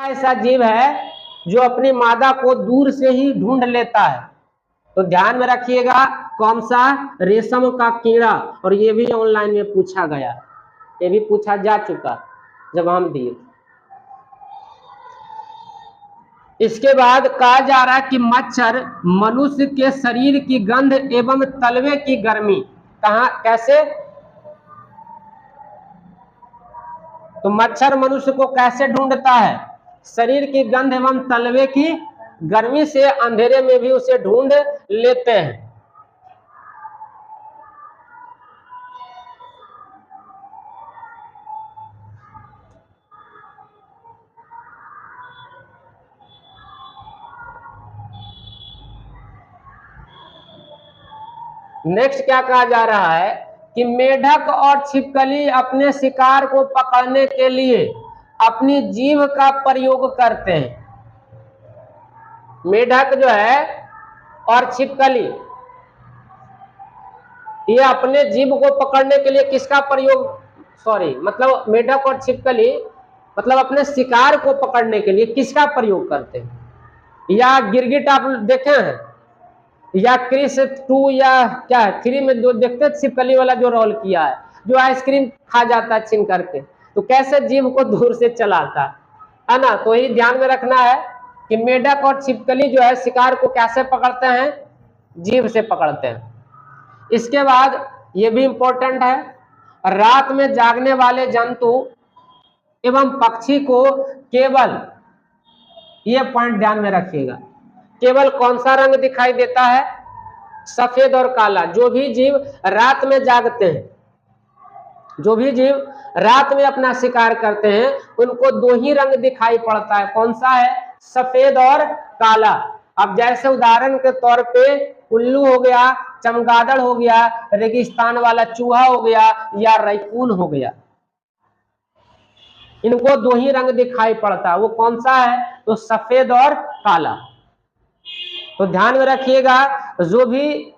ऐसा जीव है जो अपनी मादा को दूर से ही ढूंढ लेता है। तो ध्यान में रखिएगा, कौन सा? रेशम का कीड़ा। और ये भी ऑनलाइन में पूछा गया, ये भी पूछा जा चुका जब हम दिए। इसके बाद कहा जा रहा है कि मच्छर मनुष्य के शरीर की गंध एवं तलवे की गर्मी कहाँ कैसे? तो मच्छर मनुष्य को कैसे ढूंढता है? शरीर की गंध एवं तलवे की गर्मी से अंधेरे में भी उसे ढूंढ लेते हैं। नेक्स्ट क्या कहा जा रहा है कि मेढक और छिपकली अपने शिकार को पकड़ने के लिए अपनी जीभ का प्रयोग करते हैं। मेढक जो है और छिपकली ये अपने जीभ को पकड़ने के लिए किसका प्रयोग, मतलब मेढक और छिपकली मतलब अपने शिकार को पकड़ने के लिए किसका प्रयोग करते हैं? या गिरगिट आप देखे हैं, या क्रिस 2 या क्या 3 में जो देखते हैं छिपकली वाला जो रोल किया है, जो आइसक्रीम खा जाता है छीन करके, तो कैसे जीभ को दूर से चलाता है ना। तो ये ध्यान में रखना है कि मेढक और छिपकली जो है शिकार को कैसे पकड़ते हैं? जीभ से पकड़ते हैं। इसके बाद ये भी इंपॉर्टेंट है, रात में जागने वाले जंतु एवं पक्षी को केवल, ये पॉइंट ध्यान में रखिएगा, केवल कौन सा रंग दिखाई देता है? सफेद और काला। जो भी जीव रात में जागते हैं, जो भी जीव रात में अपना शिकार करते हैं, उनको 2 ही रंग दिखाई पड़ता है। कौन सा है? सफेद और काला। अब जैसे उदाहरण के तौर पे उल्लू हो गया, चमगादड़ हो गया, रेगिस्तान वाला चूहा हो गया, या रैकून हो गया, इनको 2 ही रंग दिखाई पड़ता है। वो कौन सा है? तो सफेद और काला। तो ध्यान में रखिएगा, जो भी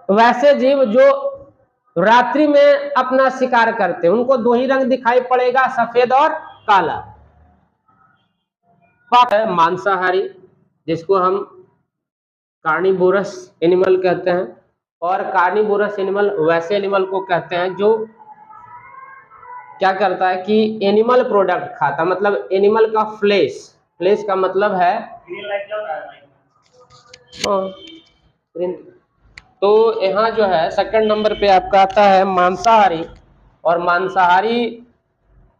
वैसे जीव जो रात्रि में अपना शिकार करते हैं उनको 2 ही रंग दिखाई पड़ेगा, सफेद और काला। मांसाहारी, जिसको हम कार्निवोरस एनिमल कहते हैं, और कार्निवोरस एनिमल वैसे एनिमल को कहते हैं जो क्या करता है कि एनिमल प्रोडक्ट खाता, मतलब एनिमल का फ्लेश का मतलब है। तो यहाँ जो है सेकंड नंबर पे आपका आता है मांसाहारी। और मांसाहारी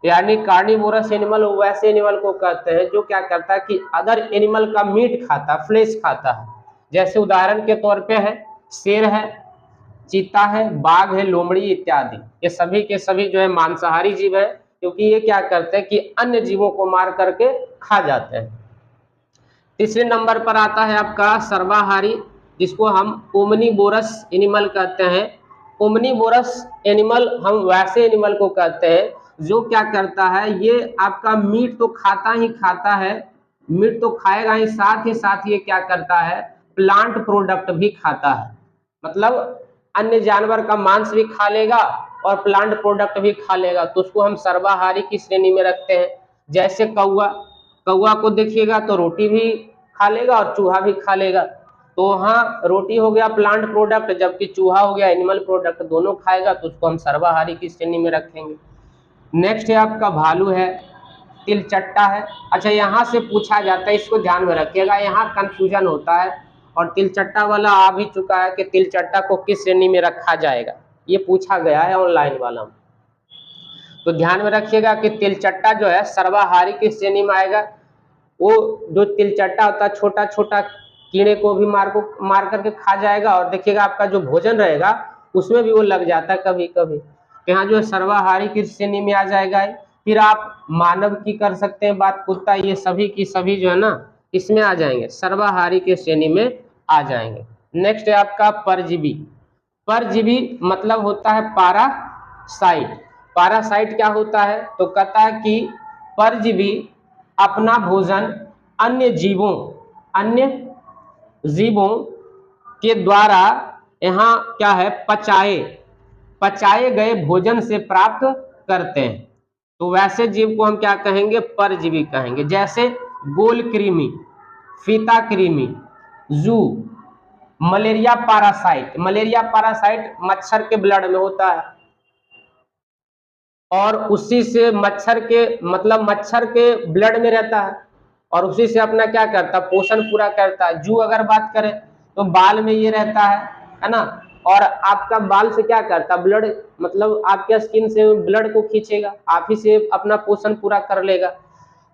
यानी कार्निवोरस एनिमल वैसे एनिमल को कहते हैं जो क्या करता है कि अदर एनिमल का मीट खाता, फ्लेश खाता है। जैसे उदाहरण के तौर पे है शेर है, चीता है, बाघ है, लोमड़ी इत्यादि। ये सभी के सभी जो है मांसाहारी जीव है, क्योंकि ये क्या करते हैं कि अन्य जीवों को मार करके खा जाते हैं। तीसरे नंबर पर आता है आपका सर्वाहारी, जिसको हम ओमनीवोरस एनिमल कहते हैं। ओमनीवोरस एनिमल हम वैसे एनिमल को कहते हैं जो क्या करता है, ये आपका मीट तो खाता ही खाता है, मीट तो खाएगा ही, साथ ही ये क्या करता है, प्लांट प्रोडक्ट भी खाता है। मतलब अन्य जानवर का मांस भी खा लेगा और प्लांट प्रोडक्ट भी खा लेगा, तो उसको हम सर्वाहारी की श्रेणी में रखते हैं। जैसे कौवा को देखिएगा तो रोटी भी खा लेगा और चूहा भी खा लेगा। तो हाँ, रोटी हो गया प्लांट प्रोडक्ट, जबकि चूहा हो गया एनिमल प्रोडक्ट, दोनों खाएगा, तो उसको हम सर्वाहारी की श्रेणी में रखेंगे। नेक्स्ट है आपका भालू है, तिलचट्टा है। अच्छा, यहाँ से पूछा जाता है, इसको ध्यान में रखिएगा, यहाँ कंफ्यूजन होता है, और तिलचट्टा वाला आ भी चुका है कि तिलचट्टा को किस श्रेणी में रखा जाएगा, ये पूछा गया है ऑनलाइन वाला। तो ध्यान में रखिएगा कि तिलचट्टा जो है सर्वाहारी की श्रेणी में आएगा। वो जो तिलचट्टा होता है छोटा छोटा कीड़े को भी मार करके खा जाएगा, और देखिएगा आपका जो भोजन रहेगा उसमें भी वो लग जाता है कभी कभी। तो यहाँ जो है सर्वाहारी की श्रेणी में आ जाएगा। फिर आप मानव की कर सकते हैं बात, कुत्ता, ये सभी की सभी जो है ना इसमें आ जाएंगे, सर्वाहारी की श्रेणी में आ जाएंगे। नेक्स्ट है आपका परजीवी। परजीवी मतलब होता है पारासाइट। पारासाइट क्या होता है? तो कहता है कि परजीवी अपना भोजन अन्य जीवों के द्वारा यहाँ क्या है, पचाए गए भोजन से प्राप्त करते हैं। तो वैसे जीव को हम क्या कहेंगे, परजीवी कहेंगे। जैसे गोल कृमि, फीता कृमि, जू, मलेरिया पैरासाइट। मलेरिया पैरासाइट मच्छर के ब्लड में होता है और उसी से मच्छर के मतलब मच्छर के ब्लड में रहता है और उसी से अपना क्या करता है, पोषण पूरा करता है। जू अगर बात करें तो बाल में ये रहता है ना, और आपका बाल से क्या करता, ब्लड मतलब आपके स्किन से ब्लड को खींचेगा, आप ही से अपना पोषण पूरा कर लेगा।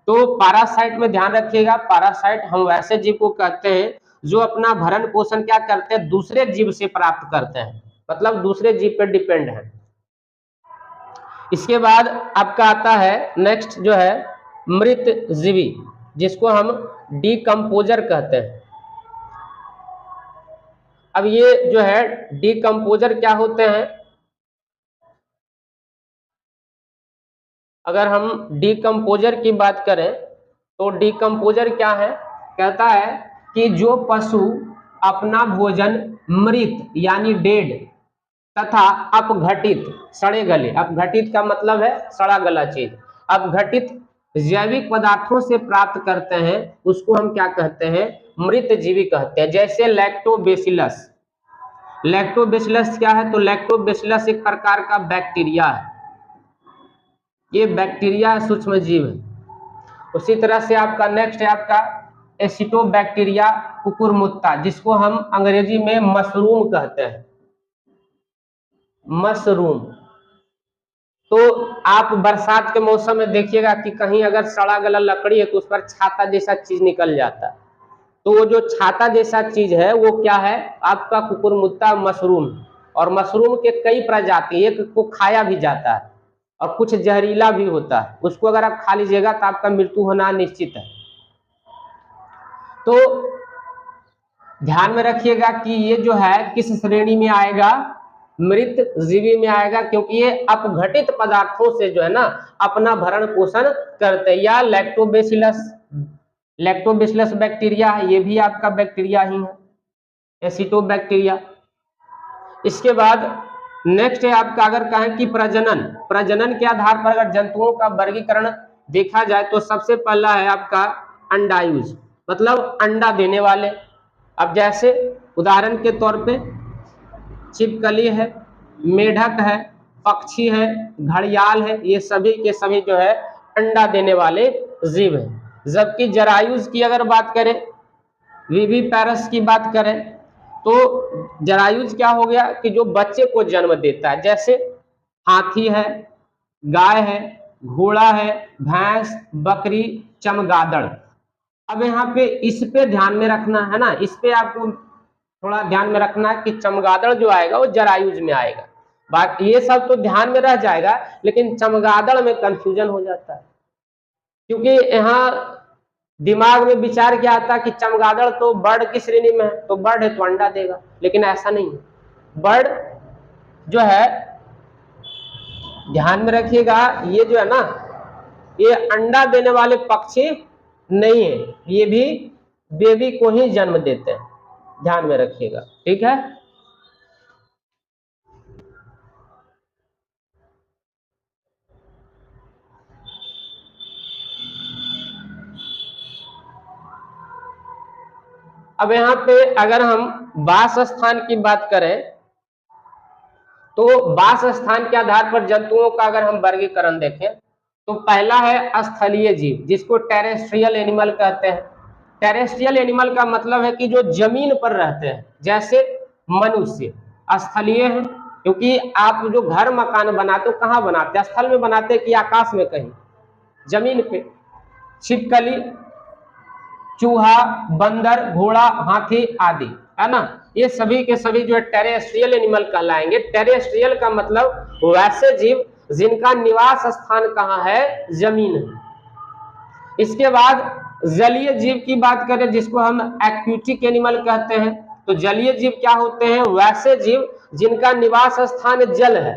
तो पैरासाइट में ध्यान रखिएगा, पैरासाइट हम वैसे जीव को कहते हैं जो अपना भरण पोषण क्या करते हैं, दूसरे जीव से प्राप्त करते हैं, मतलब दूसरे जीव पर डिपेंड है। इसके बाद आपका आता है नेक्स्ट जो है मृत जीवी, जिसको हम डीकम्पोजर कहते हैं। अब ये जो है डीकम्पोजर क्या होते हैं, अगर हम डीकम्पोजर की बात करें तो डीकम्पोजर क्या है, कहता है कि जो पशु अपना भोजन मृत यानी डेड तथा अपघटित सड़े गले, अपघटित का मतलब है सड़ा गला चीज, अपघटित जैविक पदार्थों से प्राप्त करते हैं उसको हम क्या कहते हैं, मृत जीवी कहते हैं। जैसे लैक्टोबैसिलस। लैक्टोबैसिलस क्या है, तो लैक्टोबैसिलस एक प्रकार का बैक्टीरिया है, ये बैक्टीरिया सूक्ष्म जीव है। उसी तरह से आपका नेक्स्ट है आपका एसिटोबैक्टीरिया कुकुरमुत्ता, जिसको हम अंग्रेजी में मशरूम कहते हैं, मशरूम। तो आप बरसात के मौसम में देखिएगा कि कहीं अगर सड़ा गला लकड़ी है तो उस पर छाता जैसा चीज निकल जाता है, तो वो जो छाता जैसा चीज है वो क्या है, आपका कुकुरमुत्ता मशरूम। और मशरूम के कई प्रजाति, एक को खाया भी जाता है और कुछ जहरीला भी होता है, उसको अगर आप खा लीजिएगा तो आपका मृत्यु होना निश्चित है। तो ध्यान में रखिएगा कि ये जो है किस श्रेणी में आएगा, मृत जीवी में आएगा, क्योंकि ये अपघटित पदार्थों से जो है ना अपना भरण पोषण करते हैं। या लैक्टोबैसिलस, लैक्टोबैसिलस बैक्टीरिया है, ये भी आपका बैक्टीरिया ही है, एसिटोबैक्टीरिया। इसके बाद नेक्स्ट है आपका, अगर कहें कि प्रजनन, प्रजनन के आधार पर अगर जंतुओं का वर्गीकरण देखा जाए तो सबसे पहला है आपका अंडायुज, मतलब अंडा देने वाले। अब जैसे उदाहरण के तौर पे छिपकली है, मेढक है, पक्षी है, घड़ियाल है, ये सभी के सभी जो है अंडा देने वाले जीव हैं। जबकि जरायुज की अगर बात करें, विविपैरस की बात करें, तो जरायुज क्या हो गया कि जो बच्चे को जन्म देता है, जैसे हाथी है, गाय है, घोड़ा है, भैंस, बकरी, चमगादड़। अब यहाँ पे इस पे ध्यान में रखना है ना, इस पे आपको थोड़ा ध्यान में रखना है कि चमगादड़ जो आएगा वो जरायुज में आएगा। बाकी ये सब तो ध्यान में रह जाएगा, लेकिन चमगादड़ में कंफ्यूजन हो जाता है, क्योंकि यहाँ दिमाग में विचार क्या आता है कि चमगादड़ तो बर्ड की श्रेणी में है, तो बर्ड है तो अंडा देगा, लेकिन ऐसा नहीं है। बर्ड जो है ध्यान में रखिएगा, ये जो है ना ये अंडा देने वाले पक्षी नहीं है, ये भी बेबी को ही जन्म देते हैं, ध्यान में रखिएगा, ठीक है। अब यहाँ पे अगर हम वास स्थान की बात करें तो वास स्थान के आधार पर जंतुओं का अगर हम वर्गीकरण देखें तो पहला है स्थलीय जीव, जिसको टेरेस्ट्रियल एनिमल कहते हैं। टेरेस्ट्रियल एनिमल का मतलब है कि जो जमीन पर रहते हैं, जैसे मनुष्य स्थलीय है, क्योंकि आप जो घर मकान बनाते हो कहाँ बनाते हैं, स्थल में बनाते हैं कि आकाश में कहीं, जमीन पे। छिपकली, चूहा, बंदर, घोड़ा, हाथी आदि, है ना, ये सभी के सभी जो है टेरेस्ट्रियल एनिमल कहलाएंगे। टेरेस्ट्रियल का मतलब वैसे जीव जिनका निवास स्थान कहाँ है, जमीन है। इसके बाद जलीय जीव की बात करें, जिसको हम एक्वेटिक एनिमल कहते हैं, तो जलीय जीव क्या होते हैं, वैसे जीव जिनका निवास स्थान जल है।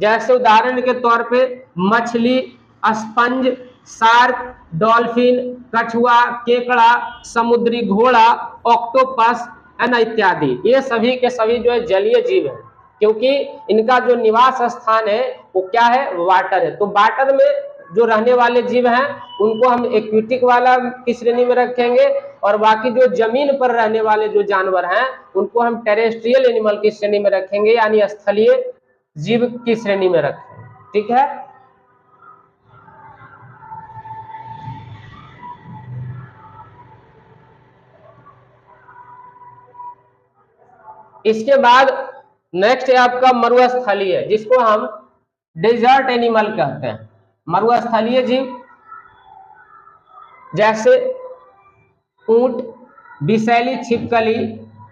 जैसे उदाहरण के तौर पे मछली, स्पंज, शार्क, डॉल्फिन, कछुआ, केकड़ा, समुद्री घोड़ा, ऑक्टोपस, है ना, इत्यादि। ये सभी के सभी जो है जलीय जीव है, क्योंकि इनका जो निवास स्थान है वो क्या है, वाटर है। तो वाटर में जो रहने वाले जीव हैं उनको हम एक्वेटिक वाला की श्रेणी में रखेंगे, और बाकी जो जमीन पर रहने वाले जो जानवर हैं उनको हम टेरेस्ट्रियल एनिमल की श्रेणी में रखेंगे, यानी स्थलीय जीव की श्रेणी में रखेंगे। ठीक है। इसके बाद नेक्स्ट है आपका मरुस्थलीय, जिसको हम डेजर्ट एनिमल कहते हैं। मरुस्थलीय जीव जैसे ऊंट, विषैली छिपकली,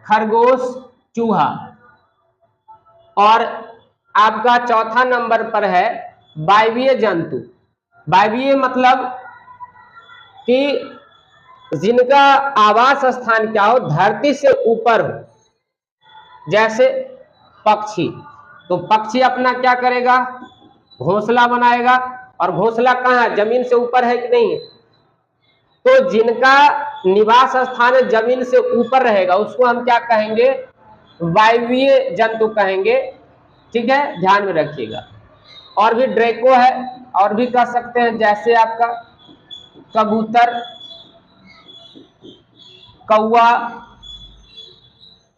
खरगोश, चूहा। और आपका चौथा नंबर पर है वायवीय जंतु। वायवीय मतलब कि जिनका आवास स्थान क्या हो, धरती से ऊपर हो, जैसे पक्षी। तो पक्षी अपना क्या करेगा, घोंसला बनाएगा, और घोंसला कहाँ है, जमीन से ऊपर है कि नहीं है। तो जिनका निवास स्थान जमीन से ऊपर रहेगा उसको हम क्या कहेंगे, वायवीय जंतु कहेंगे। ठीक है, ध्यान में रखिएगा। और भी ड्रैको है, और भी कह सकते हैं, जैसे आपका कबूतर, कौवा,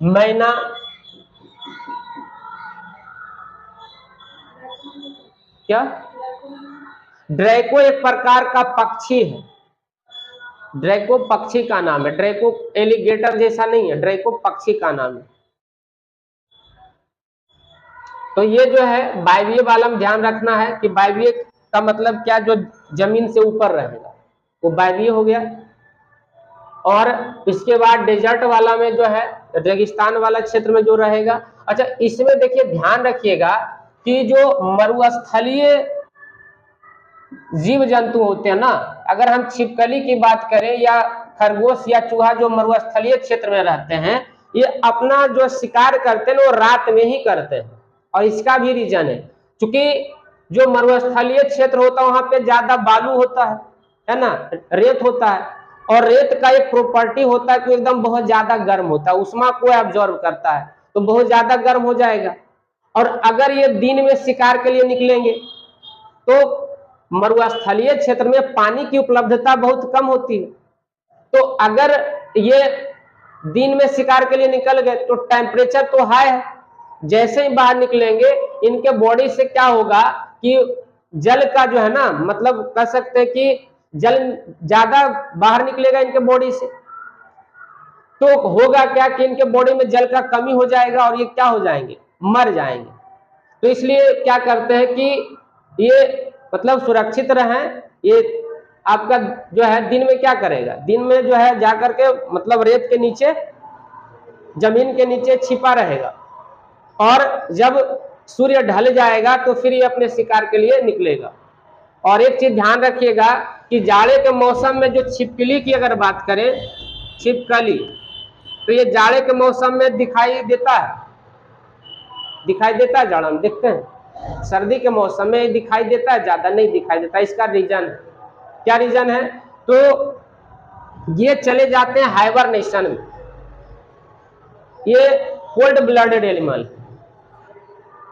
मैना, क्या ड्रैको एक प्रकार का पक्षी है। ड्रैको पक्षी का नाम है, ड्रैको एलिगेटर जैसा नहीं है, ड्रैको पक्षी का नाम है। तो ये जो है वायवीय वाला में ध्यान रखना है कि वायवीय का मतलब क्या, जो जमीन से ऊपर रहेगा वो वायवीय हो गया। और इसके बाद डेजर्ट वाला में जो है, रेगिस्तान वाला क्षेत्र में जो रहेगा। अच्छा, इसमें देखिए ध्यान रखिएगा कि जो मरुस्थलीय जीव जंतु होते हैं ना, अगर हम छिपकली की बात करें या खरगोश या चूहा जो मरुस्थलीय क्षेत्र में रहते हैं, ये अपना जो शिकार करते हैं वो रात में ही करते हैं। और इसका भी रीजन है, क्योंकि जो मरुस्थलीय क्षेत्र होता है वहां पे ज्यादा बालू होता है ना, रेत होता है, और रेत का एक प्रॉपर्टी होता है कि एकदम बहुत ज्यादा गर्म होता है, उष्मा को एब्जॉर्ब करता है, तो बहुत ज्यादा गर्म हो जाएगा। और अगर ये दिन में शिकार के लिए निकलेंगे तो मरुस्थलीय क्षेत्र में पानी की उपलब्धता बहुत कम होती है। तो अगर ये दिन में शिकार के लिए निकल गए तो टेम्परेचर तो हाई है, जैसे ही बाहर निकलेंगे इनके बॉडी से क्या होगा कि जल का जो है ना, मतलब कह सकते हैं कि जल ज्यादा बाहर निकलेगा इनके बॉडी से, तो होगा क्या कि इनके बॉडी में जल का कमी हो जाएगा और ये क्या हो जाएंगे, मर जाएंगे। तो इसलिए क्या करते हैं कि ये मतलब सुरक्षित रहें, ये आपका जो है दिन में क्या करेगा, दिन में जो है जाकर के मतलब रेत के नीचे, जमीन के नीचे छिपा रहेगा, और जब सूर्य ढल जाएगा तो फिर ये अपने शिकार के लिए निकलेगा। और एक चीज ध्यान रखिएगा कि जाड़े के मौसम में जो छिपकली की अगर बात करें, छिपकली, तो ये जाड़े के मौसम में दिखाई देता है, दिखाई देता है, जाड़ा में देखते हैं, सर्दी के मौसम में दिखाई देता है, ज्यादा नहीं दिखाई देता। इसका रीजन है, क्या रीजन है, तो ये चले जाते हैं हाइबरनेशन में, ये कोल्ड ब्लडेड एनिमल,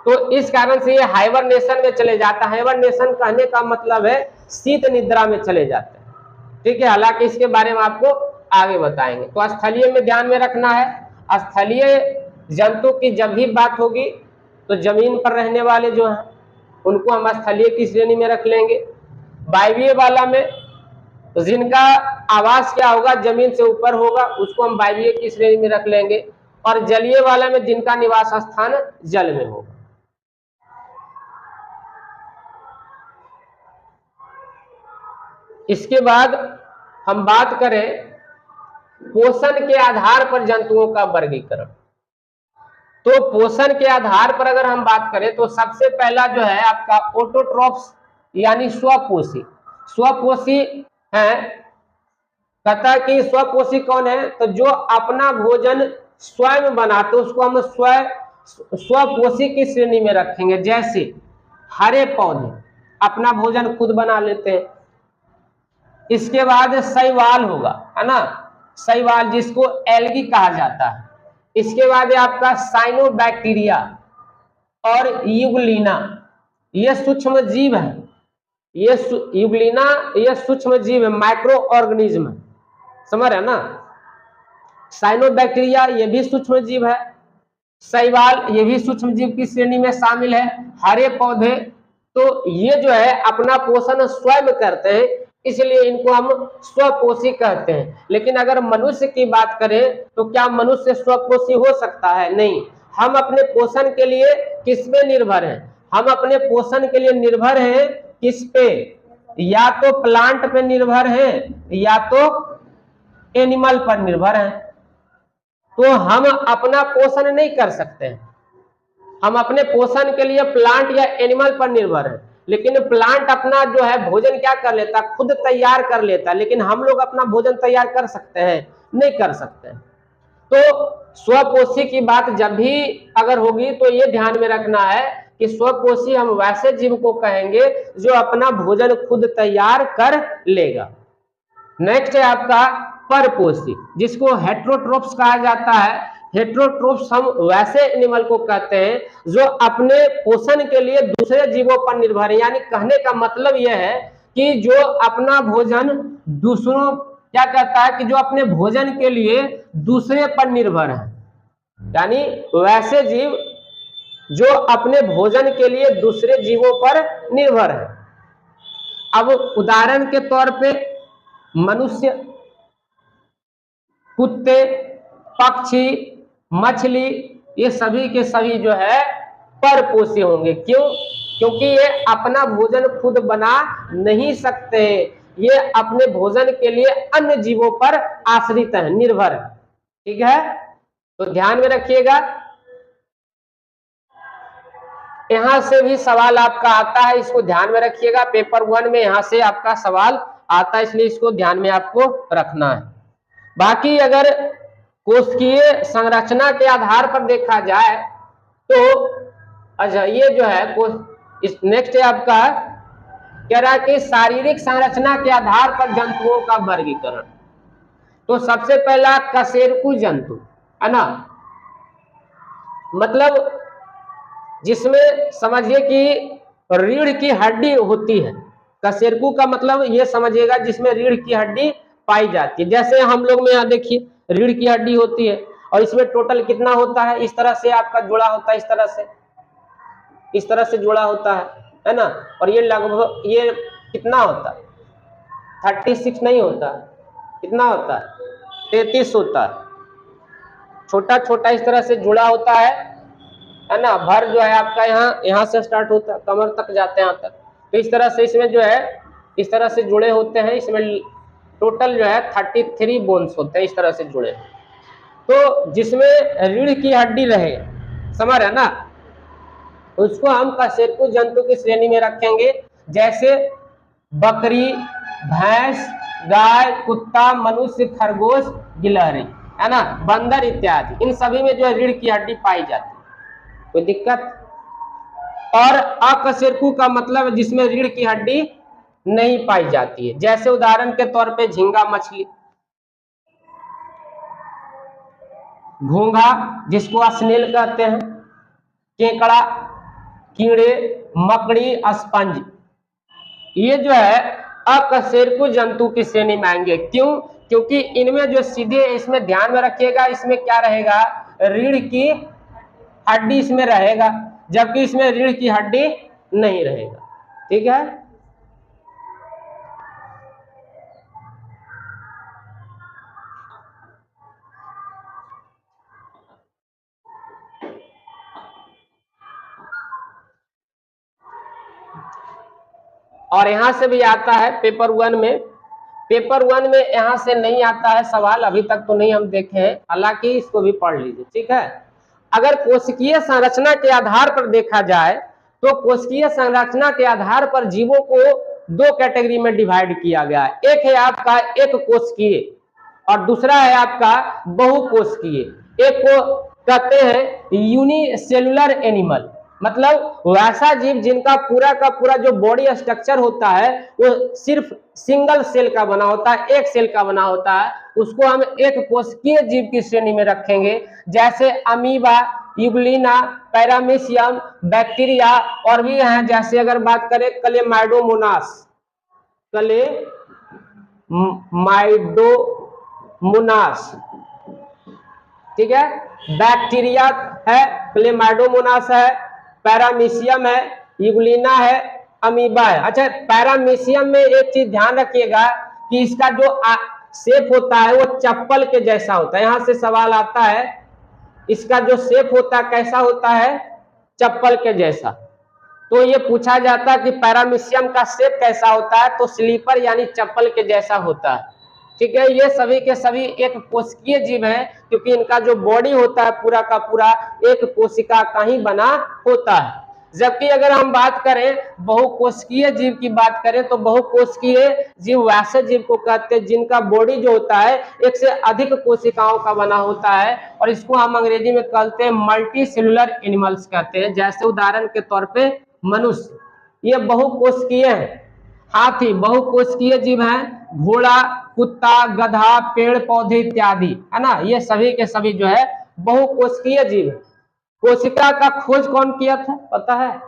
तो इस कारण से ये हाइबरनेशन में चले जाता है। हाइबरनेशन कहने का मतलब है शीत निद्रा में चले जाते हैं। ठीक है, हालांकि इसके बारे में आपको आगे बताएंगे। तो स्थलीय में ध्यान में रखना है, स्थलीय जंतु की जब भी बात होगी तो जमीन पर रहने वाले जो हैं उनको हम स्थलीय की श्रेणी में रख लेंगे। वायवीय वाला में तो जिनका आवास क्या होगा, जमीन से ऊपर होगा, उसको हम वायवीय की श्रेणी में रख लेंगे। और जलीय वाला में जिनका निवास स्थान जल में होगा। इसके बाद हम बात करें पोषण के आधार पर जंतुओं का वर्गीकरण। तो पोषण के आधार पर अगर हम बात करें तो सबसे पहला जो है आपका ऑटोट्रॉफ्स यानी स्वपोषी। स्वपोषी है, कहता है कि स्वपोषी कौन है, तो जो अपना भोजन स्वयं बनाते उसको हम स्वपोषी की श्रेणी में रखेंगे। जैसे हरे पौधे अपना भोजन खुद बना लेते हैं। इसके बाद शैवाल होगा, है ना, शैवाल जिसको एल्गी कहा जाता है। इसके बाद आपका साइनोबैक्टीरिया और यूग्लिना, ये सूक्ष्म जीव है, ये यूग्लिना ये सूक्ष्म जीव है, माइक्रो ऑर्गेनिज्म है, समझ रहे हैं ना। साइनोबैक्टीरिया ये भी सूक्ष्म जीव है, शैवाल ये भी सूक्ष्म जीव की श्रेणी में शामिल है, हरे पौधे। तो ये जो है अपना पोषण स्वयं करते हैं, इसलिए इनको हम स्वपोषी कहते हैं। लेकिन अगर मनुष्य की बात करें तो क्या मनुष्य स्वपोषी हो सकता है? नहीं। हम अपने पोषण के लिए किस पे निर्भर हैं? हम अपने पोषण के लिए निर्भर हैं किस पे? या तो प्लांट पे निर्भर हैं या तो एनिमल पर निर्भर हैं। तो हम अपना पोषण नहीं कर सकते हैं, हम अपने पोषण के लिए प्लांट या एनिमल पर निर्भर है। लेकिन प्लांट अपना जो है भोजन क्या कर लेता, खुद तैयार कर लेता, लेकिन हम लोग अपना भोजन तैयार कर सकते हैं? नहीं कर सकते। तो स्वपोषी की बात जब भी अगर होगी तो ये ध्यान में रखना है कि स्वपोषी हम वैसे जीव को कहेंगे जो अपना भोजन खुद तैयार कर लेगा। नेक्स्ट है आपका परपोषी, जिसको हेट्रोट्रोप्स कहा जाता है। हेट्रोट्रोप्स हम वैसे एनिमल को कहते हैं जो अपने पोषण के लिए दूसरे जीवों पर निर्भर है। यानी कहने का मतलब यह है कि जो अपना भोजन दूसरों क्या कहता है कि जो अपने भोजन के लिए दूसरे पर निर्भर है, यानी वैसे जीव जो अपने भोजन के लिए दूसरे जीवों पर निर्भर है। अब उदाहरण के तौर पे मनुष्य, कुत्ते, पक्षी, मछली, ये सभी के सभी जो है परपोषी होंगे। क्यों? क्योंकि ये अपना भोजन खुद बना नहीं सकते, ये अपने भोजन के लिए अन्य जीवों पर आश्रित है, निर्भर है। ठीक है, तो ध्यान में रखिएगा। यहां से भी सवाल आपका आता है, इसको ध्यान में रखिएगा। पेपर 1 में यहां से आपका सवाल आता है, इसलिए इसको ध्यान में आपको रखना है। बाकी अगर कोशिकीय संरचना के आधार पर देखा जाए तो अच्छा ये जो है इस नेक्स्ट है आपका कह रहा है कि शारीरिक संरचना के आधार पर जंतुओं का वर्गीकरण। तो सबसे पहला कशेरुकी जंतु है ना, मतलब जिसमें समझिए कि रीढ़ की हड्डी होती है। कशेरुकी का मतलब ये समझिएगा जिसमें रीढ़ की हड्डी पाई जाती है। जैसे हम लोग में यहाँ देखिए रीढ़ की हड्डी होती है और इसमें टोटल कितना होता है, इस तरह से आपका जुड़ा होता है, इस तरह से जुड़ा होता है ना। और ये लगभग ये कितना होता है, 36 नहीं होता, कितना होता है, 33 होता है। छोटा छोटा इस तरह से जुड़ा होता है ना। भर जो है आपका यहाँ से स्टार्ट होता है, कमर तक जाते हैं यहाँ तक। तो इस तरह से इसमें जो है इस तरह से जुड़े होते हैं। इसमें टोटल जो है 33 बोन्स होते हैं इस तरह से जुड़े। तो जिसमें रीढ़ की हड्डी रहे, समझ रहे ना, उसको हम कशेरुकी जंतु की श्रेणी में रखेंगे। जैसे बकरी, भैंस, गाय, कुत्ता, मनुष्य, खरगोश, गिलहरी है ना, बंदर इत्यादि, इन सभी में जो है रीढ़ की हड्डी पाई जाती है। कोई दिक्कत? और अकशेरुकी का मतलब जिसमें रीढ़ की हड्डी नहीं पाई जाती है। जैसे उदाहरण के तौर पे झींगा मछली, घोंघा जिसको स्नेल कहते हैं, केकड़ा, कीड़े, मकड़ी, स्पंज, ये जो है अकशेरुकी जंतु की श्रेणी में आएंगे। क्यों? क्योंकि इनमें जो सीधे, इसमें ध्यान में रखिएगा, इसमें क्या रहेगा, रीढ़ की हड्डी इसमें रहेगा, जबकि इसमें रीढ़ की हड्डी नहीं रहेगा। ठीक है, और यहां से भी आता है पेपर 1 में। पेपर 1 में यहां से नहीं आता है सवाल, अभी तक तो नहीं हम देखे हैं, हालांकि इसको भी पढ़ लीजिए। ठीक है, अगर कोशिकीय संरचना के आधार पर देखा जाए तो कोशिकीय संरचना के आधार पर जीवों को 2 कैटेगरी में डिवाइड किया गया है। एक है आपका एक कोशिकीय और दूसरा है आपका बहुकोशिकीय। एक को कहते हैं यूनिसेलुलर एनिमल, मतलब वैसा जीव जिनका पूरा का पूरा जो बॉडी स्ट्रक्चर होता है वो सिर्फ सिंगल सेल का बना होता है, एक सेल का बना होता है, उसको हम एक कोशिकीय जीव की श्रेणी में रखेंगे। जैसे अमीबा, यूग्लिना, पैरामीशियम, बैक्टीरिया और भी हैं। जैसे अगर बात करें क्लेमाइडोमोनास, क्लेमाइडोमोनास, ठीक है। बैक्टीरिया है, क्लेमाइडोमोनास है, पैरामीशियम है, यूग्लिना है, अमीबा है। अच्छा, पैरामीशियम में एक चीज ध्यान रखिएगा कि इसका जो शेप होता है वो चप्पल के जैसा होता है। यहां से सवाल आता है, इसका जो शेप होता है कैसा होता है? चप्पल के जैसा। तो ये पूछा जाता है कि पैरामीशियम का शेप कैसा होता है, तो स्लीपर यानी चप्पल के जैसा होता है, ठीक है। ये सभी के सभी एक कोशिकीय जीव है, क्योंकि इनका जो बॉडी होता है पूरा का पूरा एक कोशिका का ही बना होता है। जबकि अगर हम बात करें बहुकोशिकीय जीव की बात करें, तो बहुकोशिकीय जीव वैसे जीव को कहते हैं जिनका बॉडी जो होता है एक से अधिक कोशिकाओं का बना होता है, और इसको हम अंग्रेजी में कहते हैं मल्टी सेलुलर एनिमल्स कहते हैं। जैसे उदाहरण के तौर पे मनुष्य, ये बहुकोशिकीय है। हाथी बहुकोशिकीय जीव है, घोड़ा, कुत्ता, गधा, पेड़ पौधे इत्यादि, है ना, ये सभी के सभी जो है बहुकोशिकीय जीव है। कोशिका का खोज कौन किया था पता है?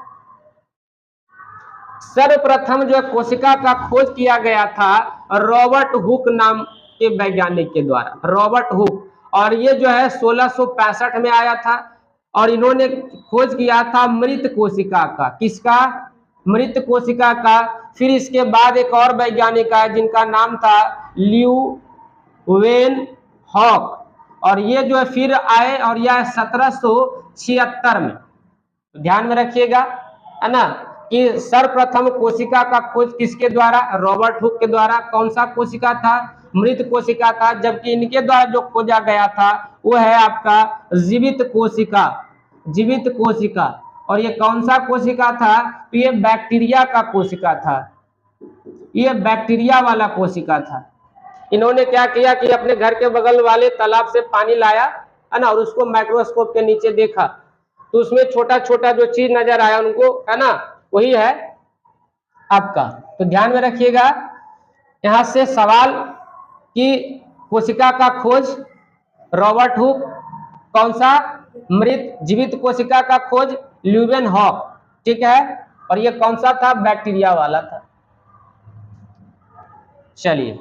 सर्वप्रथम जो कोशिका का खोज किया गया था रॉबर्ट हुक नाम के वैज्ञानिक के द्वारा, रॉबर्ट हुक। और ये जो है 1665 में आया था, और इन्होंने खोज किया था मृत कोशिका का। किसका? मृत कोशिका का। फिर इसके बाद एक और वैज्ञानिक आए जिनका नाम था ल्यूवेनहॉक, और ये जो है फिर आए, और यह 1776 में। ध्यान में रखिएगा, है ना, कि सर्वप्रथम कोशिका का खोज किसके द्वारा? रॉबर्ट हुक के द्वारा। कौन सा कोशिका था? मृत कोशिका था। जबकि इनके द्वारा जो खोजा गया था वो है आपका जीवित कोशिका, जीवित कोशिका। और ये कौन सा कोशिका था? तो ये बैक्टीरिया का कोशिका था, ये बैक्टीरिया वाला कोशिका था। इन्होंने क्या किया कि अपने घर के बगल वाले तालाब से पानी लाया, है ना, और उसको माइक्रोस्कोप के नीचे देखा, तो उसमें छोटा छोटा जो चीज नजर आया उनको, है ना, वही है आपका। तो ध्यान में रखिएगा, यहां से सवाल कि कोशिका का खोज रॉबर्ट हुक, कौन सा? मृत जीवित कोशिका का खोज ल्यूवेनहॉक, ठीक है। और ये कौन सा था? बैक्टीरिया वाला था। चलिए,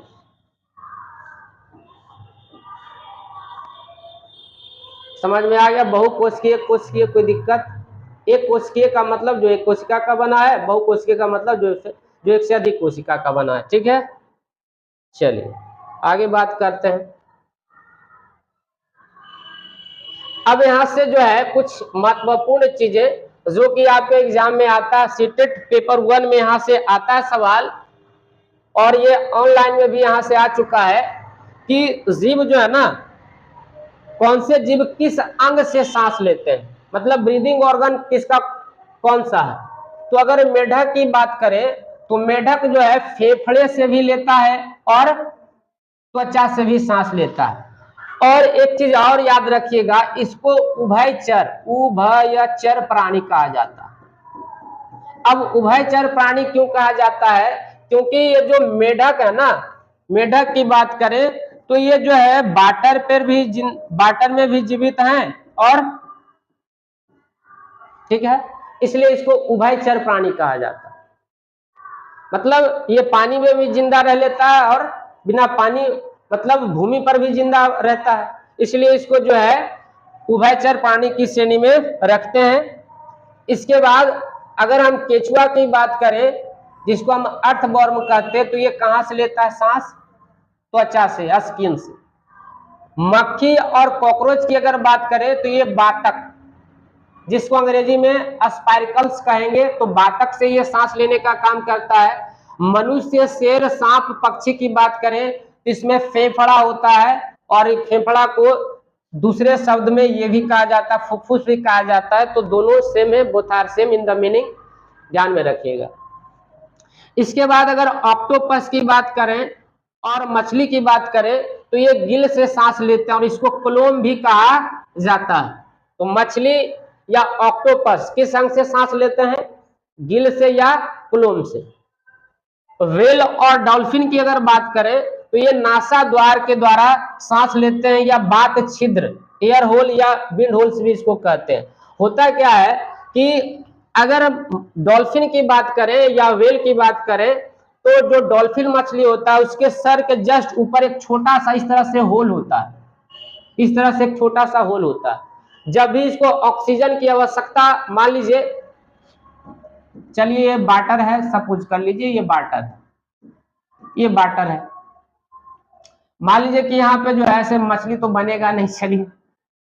समझ में आ गया? बहुकोशिकीय, कोशिकीय, कोई दिक्कत? एक कोशिकीय का मतलब जो एक कोशिका का बना है, बहुकोशिकीय का मतलब जो एक से अधिक कोशिका का बना है, ठीक है। चलिए आगे बात करते हैं। अब यहां से जो है कुछ महत्वपूर्ण चीजें जो कि आपके एग्जाम में आता है, सीटेट पेपर 1 में यहां से आता है सवाल, और ये ऑनलाइन में भी यहां से आ चुका है कि जीव जो है ना, कौन से जीव किस अंग से सांस लेते हैं, मतलब ब्रीदिंग ऑर्गन किसका कौन सा है। तो अगर मेढक की बात करें तो मेढक जो है फेफड़े से भी लेता है और त्वचा से भी सांस लेता है। और एक चीज और याद रखिएगा, इसको उभयचर प्राणी कहा जाता है। अब उभयचर प्राणी क्यों कहा जाता है? क्योंकि ये जो मेढक है ना, मेढक की बात करें तो ये जो है वाटर में भी जीवित हैं, और ठीक है, इसलिए इसको उभयचर प्राणी कहा जाता है। मतलब ये पानी में भी जिंदा रह लेता है और बिना पानी मतलब भूमि पर भी जिंदा रहता है, इसलिए इसको जो है उभयचर प्राणी की श्रेणी में रखते हैं। इसके बाद अगर हम केचुआ की बात करें, जिसको हम अर्थवर्म कहते हैं, तो ये कहां से लेता है सांस? त्वचा से, स्किन से। मक्खी और कॉकरोच की अगर बात करें तो ये बातक, जिसको अंग्रेजी में स्पाइरकल्स कहेंगे, तो बातक से ये सांस लेने का काम करता है। मनुष्य, शेर, सांप, पक्षी की बात करें तो इसमें फेफड़ा होता है, और फेफड़ा को दूसरे शब्द में ये भी कहा जाता है, फुफ्फुस भी कहा जाता है। तो दोनों सेम है, both are same in the meaning, ध्यान में रखिएगा। इसके बाद अगर ऑक्टोपस की बात करें और मछली की बात करें तो ये गिल से सांस लेते हैं, और इसको क्लोम भी कहा जाता है। तो मछली या ऑक्टोपस किस अंग से सांस लेते हैं? गिल से या क्लोम से। व्हेल और डॉल्फिन की अगर बात करें तो ये नासा द्वार के द्वारा सांस लेते हैं, या बात छिद्र, एयर होल या विंड होल्स भी इसको कहते हैं। होता क्या है कि अगर डॉल्फिन की बात करें या व्हेल की बात करें तो जो डॉल्फिन मछली होता है उसके सर के जस्ट ऊपर एक छोटा सा इस तरह से होल होता है, इस तरह से एक छोटा सा होल होता है। जब भी इसको ऑक्सीजन की आवश्यकता, मान लीजिए, चलिए ये वाटर है, सपोज कर लीजिए ये वाटर है, ये वाटर है, मान लीजिए कि यहाँ पे जो है ऐसे मछली तो बनेगा नहीं, चलिए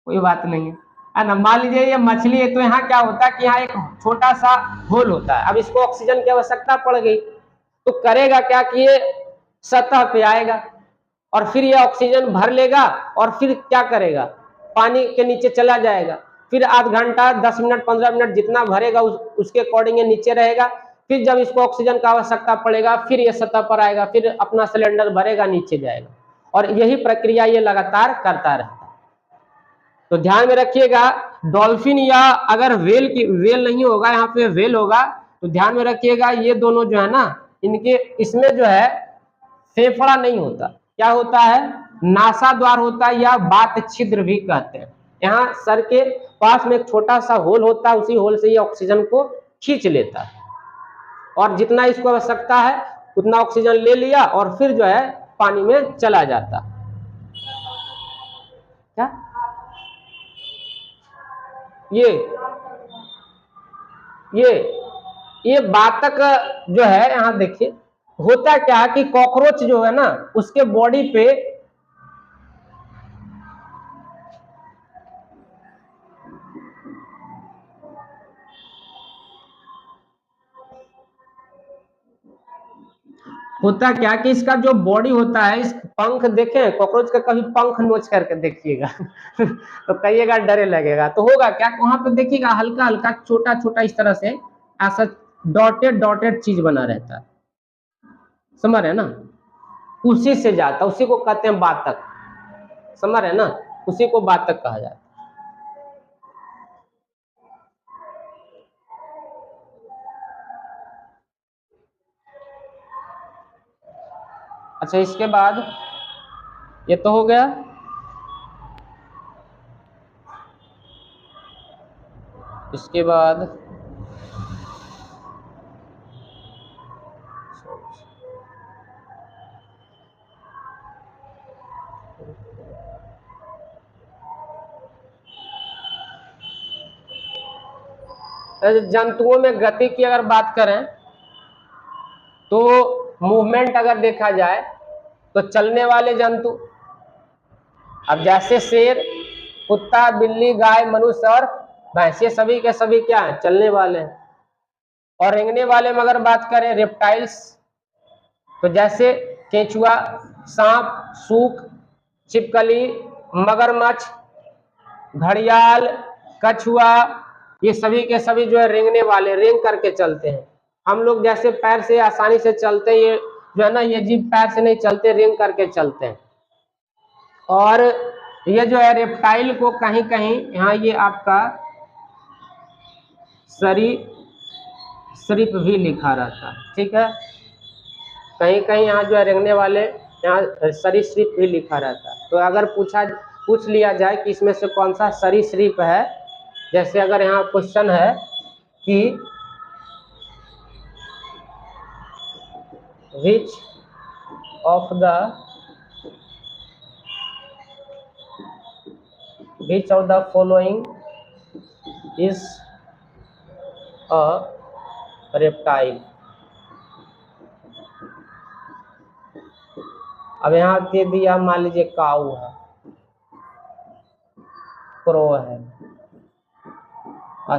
कोई बात नहीं है ना। मान लीजिए ये मछली है, तो यहाँ क्या होता है कि यहाँ एक छोटा सा होल होता है। अब इसको ऑक्सीजन की आवश्यकता पड़ गई तो करेगा क्या कि ये सतह पे आएगा और फिर ये ऑक्सीजन भर लेगा और फिर क्या करेगा, पानी के नीचे चला जाएगा। फिर आध घंटा, 10 मिनट, 15 मिनट जितना भरेगा उसके अकॉर्डिंग ये नीचे रहेगा। फिर जब इसको ऑक्सीजन का आवश्यकता पड़ेगा फिर ये सतह पर आएगा, फिर अपना सिलेंडर भरेगा, नीचे जाएगा, और यही प्रक्रिया ये लगातार करता रहता है। तो ध्यान में रखिएगा, डॉल्फिन या अगर वेल की, वेल नहीं होगा यहाँ पे, वेल होगा, तो ध्यान में रखिएगा ये दोनों जो है ना, इनके इसमें जो है फेफड़ा नहीं होता, क्या होता है, नासा द्वार होता है या बात छिद्र भी कहते हैं। यहाँ सर के पास में एक छोटा सा होल होता है, उसी होल से ये ऑक्सीजन को खींच लेता है और जितना इसको आवश्यकता है उतना ऑक्सीजन ले लिया और फिर जो है पानी में चला जाता। क्या ये बातक जो है, यहाँ देखिए होता क्या कि कॉकरोच जो है ना उसके बॉडी पे होता क्या कि इसका जो बॉडी होता है, इस पंख देखें कॉकरोच का, कभी पंख नोच करके देखिएगा तो कहिएगा डरे लगेगा। तो होगा क्या, वहां पे देखिएगा हल्का हल्का छोटा छोटा इस तरह से ऐसा डॉटेड डॉटेड चीज बना रहता है, समझ रहे ना, उसी से जाता, उसी को कहते हैं बातक, समझ रहे ना, उसी को बातक कहा जाता है। अच्छा, इसके बाद ये तो हो गया। इसके बाद जंतुओं में गति की अगर बात करें तो मूवमेंट अगर देखा जाए तो चलने वाले जंतु, अब जैसे शेर, कुत्ता, बिल्ली, गाय, मनुष्य और भैंस, ये सभी के सभी क्या है, चलने वाले हैं। और रेंगने वाले में अगर बात करें रेप्टाइल्स, तो जैसे केंचुआ, सांप, सूक, छिपकली, मगरमच्छ, घड़ियाल, कछुआ, ये सभी के सभी जो है रेंगने वाले, रेंग करके चलते हैं। हम लोग जैसे पैर से आसानी से चलते हैं, ये जो है ना ये जीव पैर से नहीं चलते, रेंग करके चलते हैं। और ये जो है रेप्टाइल को कहीं कहीं यहाँ ये आपका सरीसृप भी लिखा रहता है, ठीक है, कहीं कहीं यहाँ जो है रेंगने वाले यहाँ सरीसृप भी लिखा रहता है। तो अगर पूछ लिया जाए कि इसमें से कौन सा सरीसृप है, जैसे अगर यहाँ क्वेश्चन है कि which of the following is a reptile, अब यहाँ दे दिया, मान लीजिए काऊ है, क्रो है,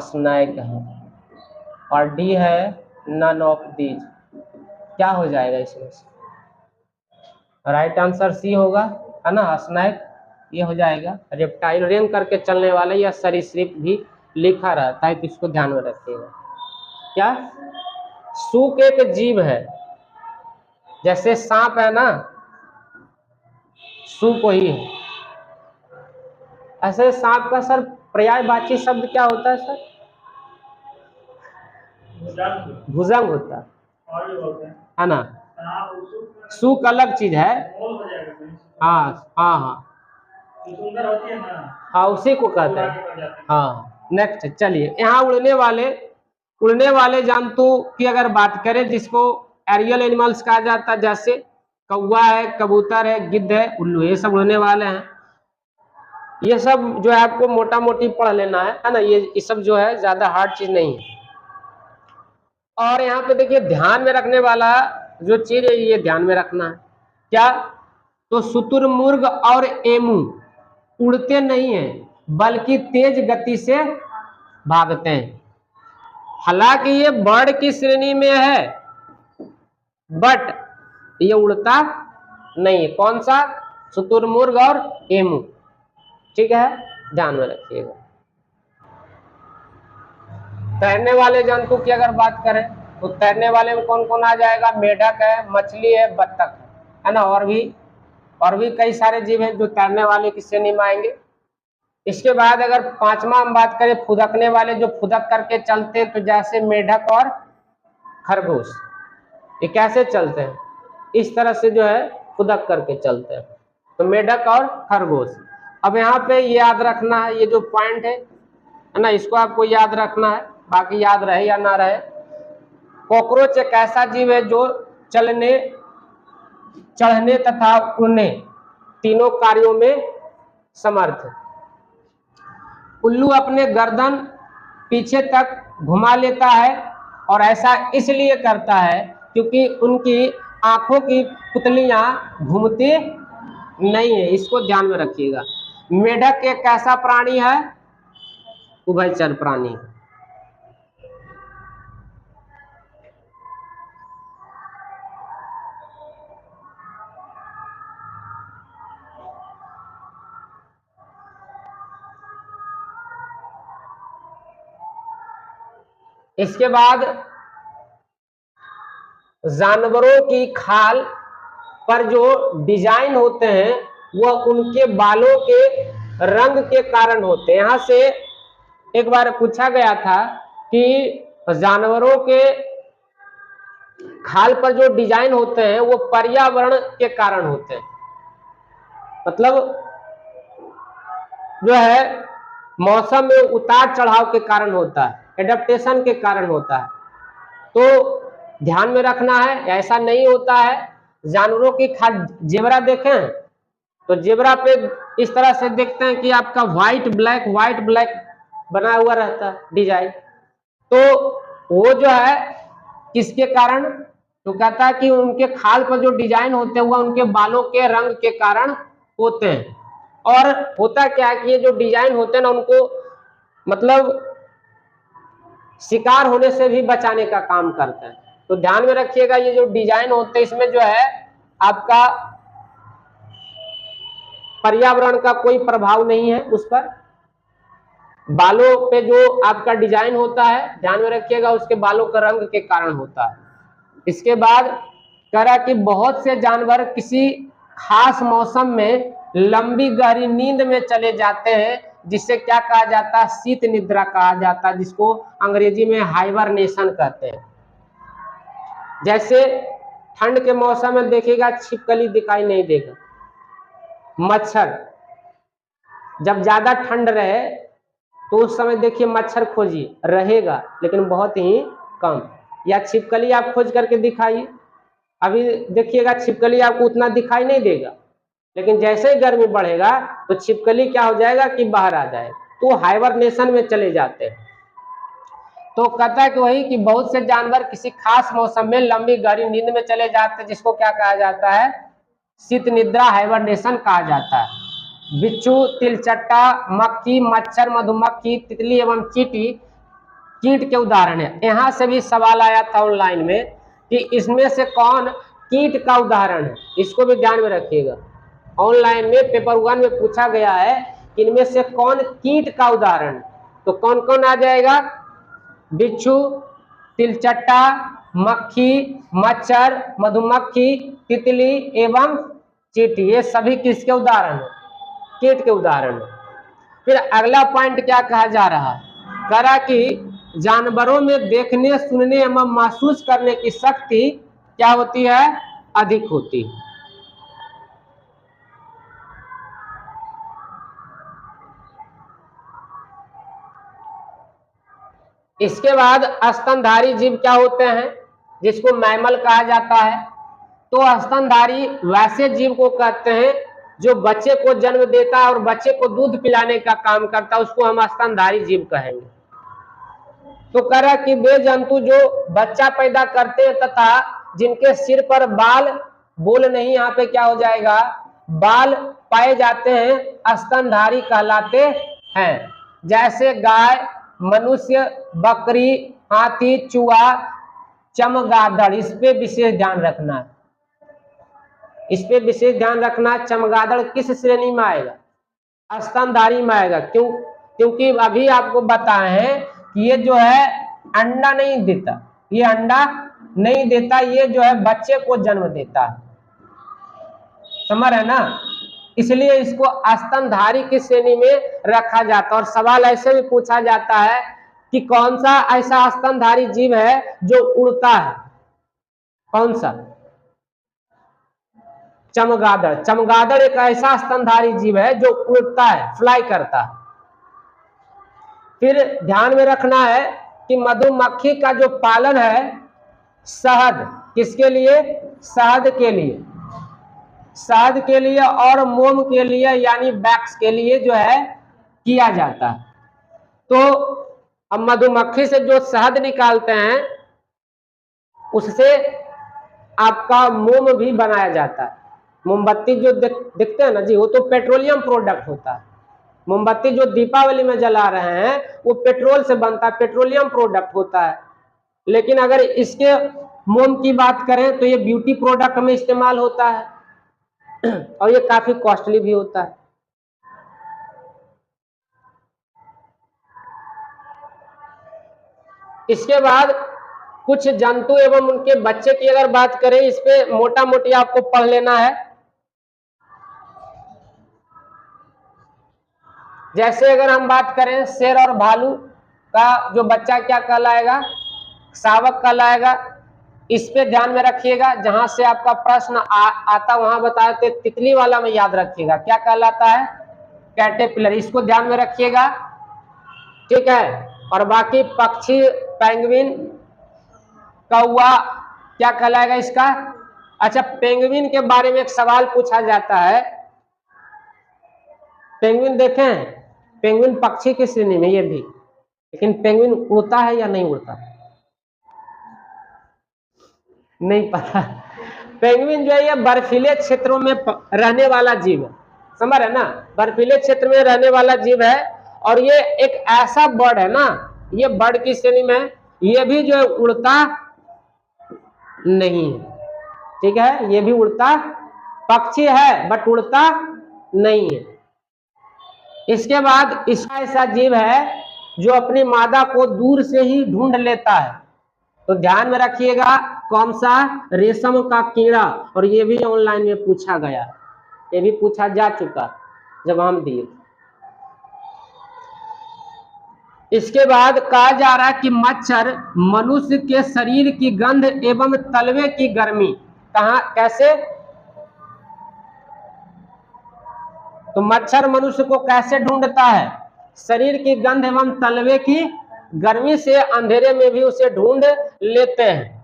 स्नेक है, और डी है नन ऑफ दीज, क्या हो जाएगा इसमें से, राइट आंसर सी होगा, है ना, स्नेक ये हो जाएगा। रेप्टाइल रेंग करके चलने वाला या सरीसृप भी लिखा रहता है, तो इसको ध्यान में रखिएगा। क्या सूक एक जीव है, जैसे सांप है ना, सूक वही है, ऐसे सांप का सर पर्यायवाची शब्द क्या होता है सर, भुजंग होता है ना, सूक अलग चीज है, हाँ हाँ हाँ हाँ, उसी को कहते हैं। हाँ नेक्स्ट, चलिए यहाँ उड़ने वाले जंतु की अगर बात करें जिसको एरियल एनिमल्स कहा जाता है, जैसे कौवा है, कबूतर है, गिद्ध है, उल्लू, ये सब उड़ने वाले हैं। ये सब जो है आपको मोटा मोटी पढ़ लेना है ना, ये सब जो है ज्यादा हार्ड चीज नहीं है। और यहाँ पे देखिए ध्यान में रखने वाला जो चीज है ये ध्यान में रखना है क्या, तो शुतुरमुर्ग और एमू उड़ते नहीं हैं बल्कि तेज गति से भागते हैं। हालांकि ये बर्ड की श्रेणी में है बट ये उड़ता नहीं। कौन सा, शुतुरमुर्ग और एमू, ठीक है, ध्यान में रखिएगा। तैरने वाले जंतु की अगर बात करें तो तैरने वाले में कौन कौन आ जाएगा, मेढक है, मछली है, बत्तख है ना, और भी कई सारे जीव हैं जो तैरने वाले की श्रेणी में आएंगे। इसके बाद अगर पांचवा हम बात करें फुदकने वाले, जो फुदक करके चलते हैं, तो जैसे मेढक और खरगोश, ये कैसे चलते हैं, इस तरह से जो है फुदक करके चलते हैं, तो मेढक और खरगोश। अब यहाँ पे याद रखना है ये जो पॉइंट है ना, इसको आपको याद रखना है, बाकी याद रहे या ना रहे। कॉकरोच एक ऐसा जीव है जो चलने, चढ़ने तथा उड़ने तीनों कार्यों में समर्थ है। उल्लू अपने गर्दन पीछे तक घुमा लेता है और ऐसा इसलिए करता है क्योंकि उनकी आंखों की पुतलियां घूमती नहीं है, इसको ध्यान में रखिएगा। मेढक एक ऐसा प्राणी है, उभयचर प्राणी। इसके बाद जानवरों की खाल पर जो डिजाइन होते हैं वह उनके बालों के रंग के कारण होते हैं। यहां से एक बार पूछा गया था कि जानवरों के खाल पर जो डिजाइन होते हैं वो पर्यावरण के कारण होते हैं, मतलब जो है मौसम में उतार चढ़ाव के कारण होता है, एडेप्टेशन के कारण होता है। तो ध्यान में रखना है, ऐसा नहीं होता है। जानवरों की खाल, जेबरा देखें तो जेबरा पे इस तरह से देखते हैं कि आपका व्हाइट ब्लैक बना हुआ रहता है डिजाइन, तो वो जो है किसके कारण, तो कहता है कि उनके खाल पर जो डिजाइन होते हैं वह उनके बालों के रंग के कारण होते हैं। और होता क्या है कि ये जो डिजाइन होते हैं ना, उनको मतलब शिकार होने से भी बचाने का काम करते हैं। तो ध्यान में रखिएगा, ये जो डिजाइन होते हैं इसमें जो है आपका पर्यावरण का कोई प्रभाव नहीं है उस पर। बालों पे जो आपका डिजाइन होता है, ध्यान में रखिएगा, उसके बालों का रंग के कारण होता है। इसके बाद कह रहा कि बहुत से जानवर किसी खास मौसम में लंबी गहरी नींद में चले जाते हैं, जिससे क्या कहा जाता है, शीत निद्रा कहा जाता है, जिसको अंग्रेजी में हाइबरनेशन कहते हैं। जैसे ठंड के मौसम में देखिएगा छिपकली दिखाई नहीं देगा, मच्छर जब ज्यादा ठंड रहे तो उस समय देखिए मच्छर खोजिए, रहेगा लेकिन बहुत ही कम, या छिपकली आप खोज करके दिखाइए, अभी देखिएगा छिपकली आपको उतना दिखाई नहीं देगा, लेकिन जैसे ही गर्मी बढ़ेगा तो छिपकली क्या हो जाएगा कि बाहर आ जाएगा, तो हाइबरनेशन में चले जाते हैं। तो कहता है कि वही कि बहुत से जानवर किसी खास मौसम में लंबी गहरी नींद में चले जाते हैं, जिसको क्या कहा जाता है, शीत निद्रा, हाइबरनेशन कहा जाता है। बिच्छू, तिलचट्टा, मक्खी, मच्छर, मधुमक्खी, तितली एवं चींटी कीट के उदाहरण है। यहां से भी सवाल आया था ऑनलाइन में कि इसमें से कौन कीट का उदाहरण है, इसको भी ध्यान में रखिएगा। ऑनलाइन में पेपर 1 में पूछा गया है कि इनमें से कौन कीट का उदाहरण है, तो कौन कौन आ जाएगा, बिच्छू, तिलचट्टा, मक्खी, मच्छर, मधुमक्खी, तितली एवं चींटी, ये सभी किसके उदाहरण है, कीट के उदाहरण है। फिर अगला पॉइंट क्या कहा जा रहा है, कह रहा कि जानवरों में देखने, सुनने एवं महसूस करने की शक्ति क्या होती है, अधिक होती है। इसके बाद स्तनधारी जीव क्या होते हैं, जिसको मैमल कहा जाता है। तो स्तनधारी वैसे जीव को कहते हैं जो बच्चे को जन्म देता है और बच्चे को दूध पिलाने का काम करता है, उसको हम स्तनधारी जीव कहेंगे। तो कह रहा कि वे जंतु जो बच्चा पैदा करते हैं तथा जिनके सिर पर बाल, बोल नहीं, यहाँ पे क्या हो जाएगा, बाल पाए जाते हैं, स्तनधारी कहलाते हैं। जैसे गाय, मनुष्य, बकरी, हाथी, चूहा, चमगादड़। इस पे विशेष ध्यान रखना है, इस पे विशेष ध्यान रखना। चमगादड़ किस श्रेणी में आएगा, स्तनधारी में आएगा। क्योंकि अभी आपको बताए हैं कि ये जो है अंडा नहीं देता, ये अंडा नहीं देता, ये जो है बच्चे को जन्म देता है, समझ रहे ना। इसलिए इसको स्तनधारी की श्रेणी में रखा जाता है। और सवाल ऐसे भी पूछा जाता है कि कौन सा ऐसा स्तनधारी जीव है जो उड़ता है, कौन सा, चमगादड़। चमगादड़ एक ऐसा स्तनधारी जीव है जो उड़ता है, फ्लाई करता है। फिर ध्यान में रखना है कि मधुमक्खी का जो पालन है, शहद किसके लिए, शहद के लिए, शहद के लिए और मोम के लिए यानी वैक्स के लिए जो है किया जाता है। तो अब मधुमक्खी से जो शहद निकालते हैं उससे आपका मोम भी बनाया जाता है। मोमबत्ती जो दिखते हैं ना जी, वो तो पेट्रोलियम प्रोडक्ट होता है। मोमबत्ती जो दीपावली में जला रहे हैं वो पेट्रोल से बनता है, पेट्रोलियम प्रोडक्ट होता है। लेकिन अगर इसके मोम की बात करें तो ये ब्यूटी प्रोडक्ट में इस्तेमाल होता है और ये काफी कॉस्टली भी होता है। इसके बाद कुछ जंतु एवं उनके बच्चे की अगर बात करें, इस पे मोटा मोटी आपको पढ़ लेना है। जैसे अगर हम बात करें शेर और भालू का जो बच्चा क्या कहलाएगा, शावक कहलाएगा। इस पे ध्यान में रखिएगा, जहां से आपका प्रश्न आता वहां बताते। तितली वाला में याद रखिएगा क्या कहलाता है, कैटरपिलर। इसको ध्यान में रखिएगा, ठीक है। और बाकी पक्षी, पेंगुइन, कौवा क्या कहलाएगा इसका। अच्छा, पेंगुइन के बारे में एक सवाल पूछा जाता है। पेंगुइन देखें, पेंगुइन पक्षी की श्रेणी में ये भी, लेकिन पेंगुइन उड़ता है या नहीं उड़ता, नहीं पता। पेंगुइन जो है ये बर्फीले क्षेत्रों में रहने वाला जीव है, समझ रहे ना, बर्फीले क्षेत्र में रहने वाला जीव है। और ये एक ऐसा बर्ड है ना, ये बर्ड की श्रेणी में, ये भी जो है उड़ता नहीं है, ठीक है। ये भी उड़ता पक्षी है बट उड़ता नहीं है। इसके बाद इसका ऐसा जीव है जो अपनी मादा को दूर से ही ढूंढ लेता है। तो ध्यान में रखिएगा, कौन सा, रेशम का कीड़ा। और ये भी ऑनलाइन में पूछा गया, ये भी पूछा जा चुका जब हम दिए। इसके बाद कहा जा रहा है कि मच्छर मनुष्य के शरीर की गंध एवं तलवे की गर्मी कहां कैसे, तो मच्छर मनुष्य को कैसे ढूंढता है, शरीर की गंध एवं तलवे की गर्मी से अंधेरे में भी उसे ढूंढ लेते हैं।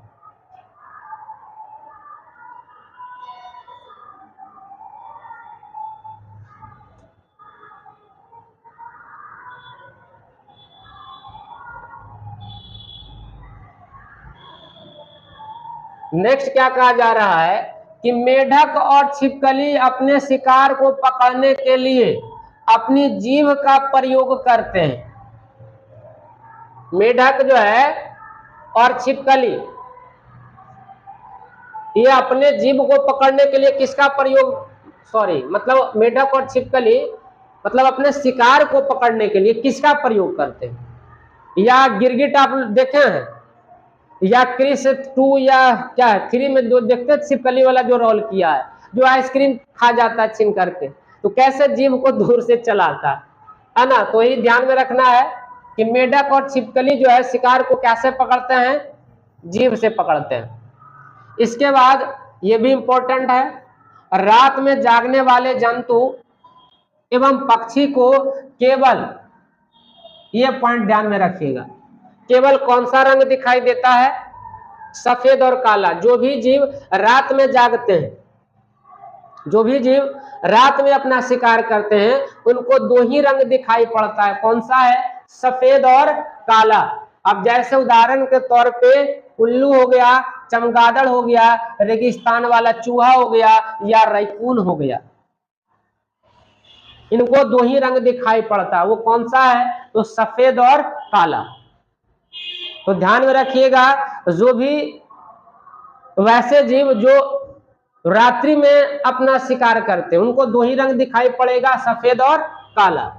नेक्स्ट क्या कहा जा रहा है कि मेढक और छिपकली अपने शिकार को पकड़ने के लिए अपनी जीभ का प्रयोग करते हैं। मेढक जो है और छिपकली ये अपने जीभ को पकड़ने के लिए किसका प्रयोग, मतलब मेढक और छिपकली मतलब अपने शिकार को पकड़ने के लिए किसका प्रयोग करते हैं। या गिरगिट आप देखे हैं, या क्रिस 2 या क्या 3 में जो देखते हैं छिपकली वाला जो रोल किया है, जो आइसक्रीम खा जाता है छीन करके, तो कैसे जीभ को दूर से चलाता है ना। तो ये ध्यान में रखना है कि मेढक और छिपकली जो है शिकार को कैसे पकड़ते हैं, जीभ से पकड़ते हैं। इसके बाद ये भी इंपॉर्टेंट है, रात में जागने वाले जंतु एवं पक्षी को केवल, ये पॉइंट ध्यान में रखिएगा, केवल कौन सा रंग दिखाई देता है, सफेद और काला। जो भी जीव रात में जागते हैं, जो भी जीव रात में अपना शिकार करते हैं, उनको दो ही रंग दिखाई पड़ता है। कौन सा है? सफेद और काला। अब जैसे उदाहरण के तौर पे उल्लू हो गया, चमगादड़ हो गया, रेगिस्तान वाला चूहा हो गया, या रैकून हो गया, इनको दो ही रंग दिखाई पड़ता है। वो कौन सा है? तो सफेद और काला। तो ध्यान में रखिएगा, जो भी वैसे जीव जो रात्रि में अपना शिकार करते हैं, उनको दो ही रंग दिखाई पड़ेगा, सफेद और काला।